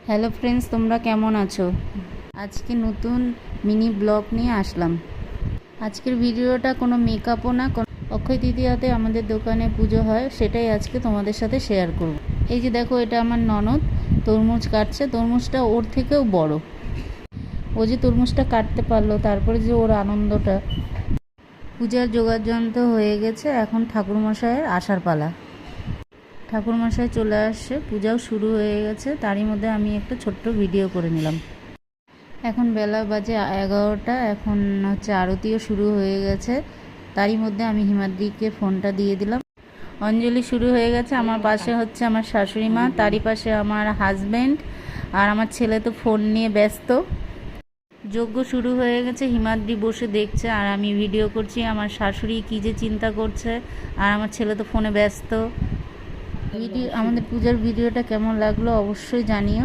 Hello friends, তোমরা কেমন আছো? আজকে নতুন মিনি ব্লগ নিয়ে আসলাম। আজকের ভিডিওটা কোনো মেকআপও না, অক্ষয় তৃতীয়াতে আমাদের দোকানে পুজো হয়, সেটাই আজকে তোমাদের সাথে শেয়ার করব। এই যে দেখো, এটা আমার ননদ তরমুজ কাটছে। তরমুজটা ওর থেকেও বড়। ও যে তরমুজটা কাটতে পারলো, তারপরে যে ওর আনন্দটা। পূজার যোগাযন্ত্র হয়ে গেছে, এখন ঠাকুরমশাইয়ের আসার পালা। ঠাকুরমশাই চলে আসছে, পূজাও শুরু হয়ে গেছে। তারই মধ্যে আমি একটা ছোট্ট ভিডিও করে নিলাম। এখন বেলা বাজে 11টা। এখন হচ্ছে আরতিও শুরু হয়ে গেছে। তারই মধ্যে আমি হিমাদ্রিকে ফোনটা দিয়ে দিলাম। অঞ্জলি শুরু হয়ে গেছে। আমার পাশে হচ্ছে আমার শাশুড়ি মা, তারই পাশে আমার হাজব্যান্ড, আর আমার ছেলে তো ফোন নিয়ে ব্যস্ত। যজ্ঞ শুরু হয়ে গেছে, হিমাদ্রি বসে দেখছে আর আমি ভিডিও করছি। আমার শাশুড়ি কী যে চিন্তা করছে, আর আমার ছেলে তো ফোনে ব্যস্ত। আমাদের পূজার ভিডিওটা কেমন লাগলো অবশ্যই জানিও।